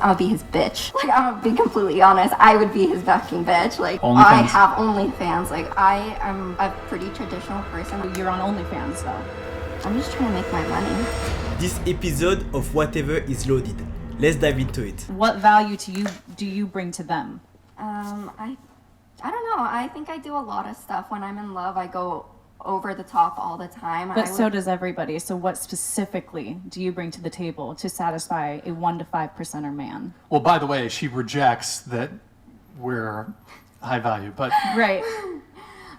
I'm gonna be his bitch. Like, I'm gonna be completely honest. I would be his fucking bitch. Like, OnlyFans. I have OnlyFans. Like, I am a pretty traditional person. You're on OnlyFans, though. I'm just trying to make my money. This episode of Whatever is loaded. Let's dive into it. What value do you bring to them? I don't know. I think I do a lot of stuff. When I'm in love, I go over the top all the time. But so does everybody. So what specifically do you bring to the table to satisfy a 1 to 5%er man? Well, by the way, she rejects that we're high value, but Right.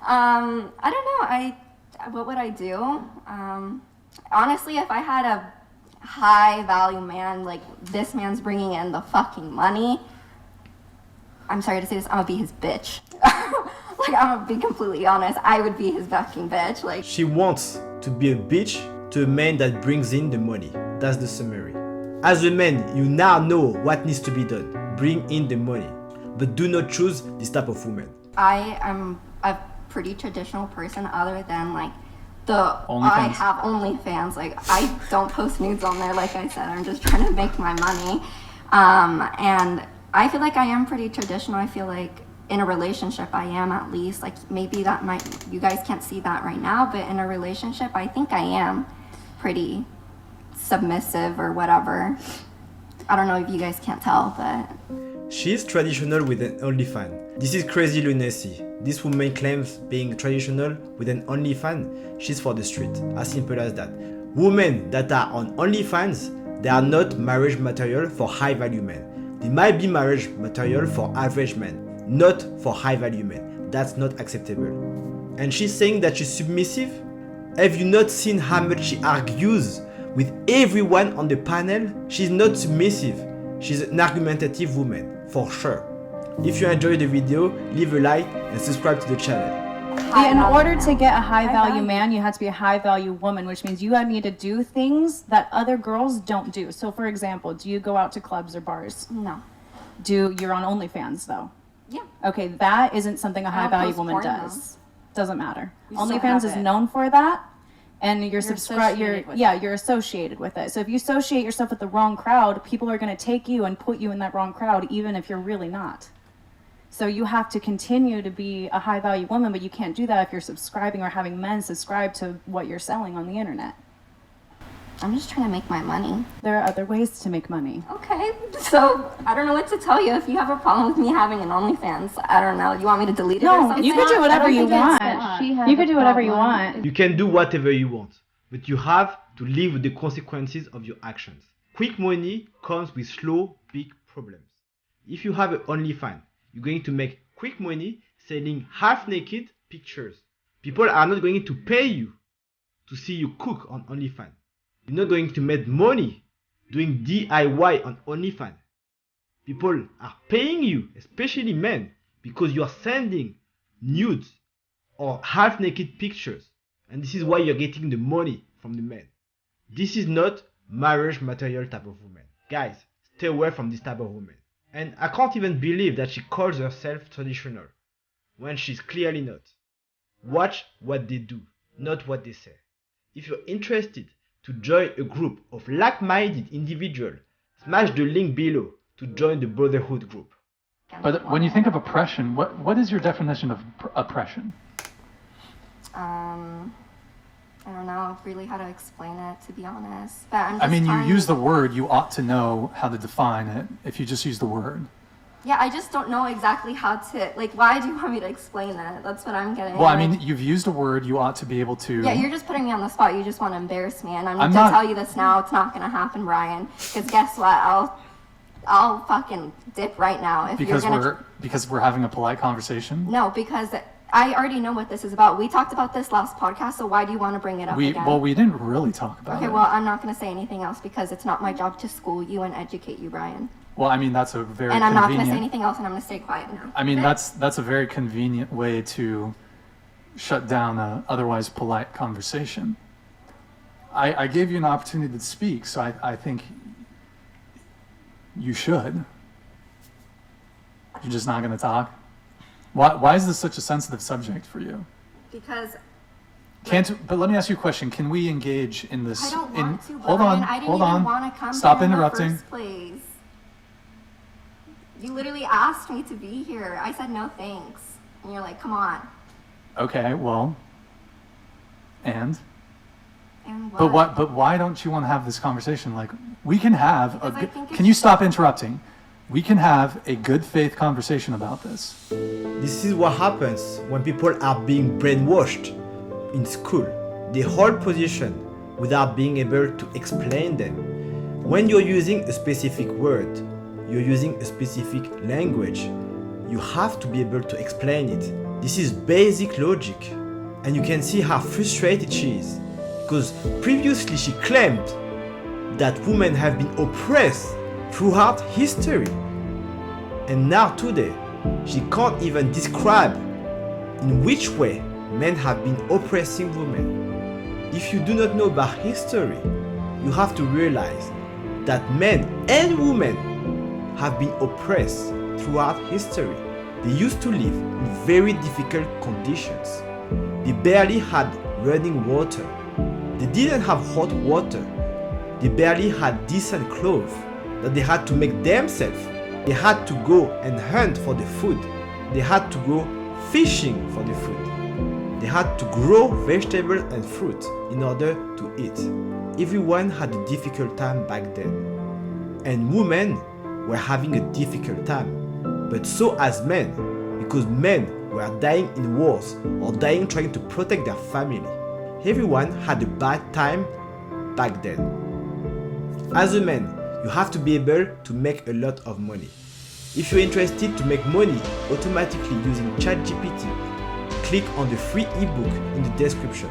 I don't know. What would I do? Honestly, if I had a high value man, like this man's bringing in the fucking money, I'm sorry to say this, I'm gonna be his bitch. Like, I'm gonna be completely honest, I would be his fucking bitch. Like, She wants to be a bitch to a man that brings in the money. That's the summary. As a man, you now know what needs to be done. Bring in the money. But do not choose this type of woman. I am a pretty traditional person other than like I OnlyFans. have OnlyFans. Like, I don't post nudes on there, like I said. I'm just trying to make my money. And I feel like I am pretty traditional. I feel like in a relationship I am, at least. Like, maybe that might, you guys can't see that right now, but in a relationship I think I am pretty submissive or whatever. I don't know if you guys can't tell, but She is traditional with an OnlyFans. This is crazy lunacy. This woman claims being traditional with an OnlyFans. She's for the street. As simple as that. Women that are on OnlyFans, they are not marriage material for high value men. They might be marriage material for average men, not for high value men. That's not acceptable. And she's saying that she's submissive? Have you not seen how much she argues with everyone on the panel? She's not submissive. She's an argumentative woman, for sure. If you enjoyed the video, leave a like and subscribe to the channel. In order to get a high value man, you have to be a high value woman, which means you need to do things that other girls don't do. So, for example, do you go out to clubs or bars? no. You're on OnlyFans, though? Yeah. Okay, that isn't something a I high don't value post woman porn, does. Doesn't matter. You still OnlyFans have is it. known for that, and you're associated with you're associated with it. So if you associate yourself with the wrong crowd, people are going to take you and put you in that wrong crowd, even if you're really not. So you have to continue to be a high value woman, but you can't do that if you're subscribing or having men subscribe to what you're selling on the internet. I'm just trying to make my money. There are other ways to make money. Okay, so I don't know what to tell you. If you have a problem with me having an OnlyFans, I don't know. You want me to delete it or No, something? you could do whatever you want. She has You could a do whatever you problem. want. You can do whatever you want, but you have to live with the consequences of your actions. Quick money comes with slow, big problems. If you have an OnlyFans, you're going to make quick money selling half-naked pictures. People are not going to pay you to see you cook on OnlyFans. You're not going to make money doing DIY on OnlyFans. People are paying you, especially men, because you are sending nudes or half-naked pictures. And this is why you're getting the money from the men. This is not marriage material type of woman. Guys, stay away from this type of woman. And I can't even believe that she calls herself traditional when she's clearly not. Watch what they do, not what they say. If you're interested to join a group of like-minded individuals, smash the link below to join the Brotherhood group. but when you think of oppression, what is your definition of oppression? I don't know really how to explain it, to be honest. But I'm just I mean, you trying- use the word, you ought to know how to define it if you just use the word. Yeah, I just don't know exactly how to, like, why do you want me to explain it? That's what I'm getting. Well, I like, mean, you've used a word, you ought to be able to... yeah, you're just putting me on the spot. You just want to embarrass me, and I'm I'm to not- tell you this now. It's not gonna happen, Brian. Because guess what? I'll fucking dip right now if because you're gonna. because we're having a polite conversation. No, because I already know what this is about. We talked about this last podcast, so why do you want to bring it up again? Well, we didn't really talk about Okay, it. well, I'm not gonna say anything else because it's not my job to school you and educate you, Brian. Well, I mean, that's a very And I'm not gonna say convenient... anything else, and I'm gonna stay quiet now. I mean, that's a very convenient way to shut down a otherwise polite conversation. I gave you an opportunity to speak, so I think you should. You're just not going to talk? Why is this such a sensitive subject for you? Because But let me ask you a question. Can we engage in this? I don't want to, Hold Brian. on, I didn't hold even on. want to come Stop here in the interrupting. first place. You literally asked me to be here. I said no thanks. And you're like, come on. Okay, well, and And but why don't you want to have this conversation? Like, we can have a Because I good, think can you it's- stop interrupting? We can have a good faith conversation about this. This is what happens when people are being brainwashed in school. They hold position without being able to explain them. When you're using a specific word, you're using a specific language, you have to be able to explain it. This is basic logic. And you can see how frustrated she is. Because previously she claimed that women have been oppressed throughout history. And now today, she can't even describe in which way men have been oppressing women. If you do not know about history, you have to realize that men and women have been oppressed throughout history. They used to live in very difficult conditions. They barely had running water. They didn't have hot water. They barely had decent clothes that they had to make themselves. They had to go and hunt for the food. They had to go fishing for the food. They had to grow vegetables and fruit in order to eat. Everyone had a difficult time back then. And women were having a difficult time. But so as men, because men were dying in wars or dying trying to protect their family. Everyone had a bad time back then. As a man, you have to be able to make a lot of money. If you're interested to make money automatically using ChatGPT, click on the free ebook in the description.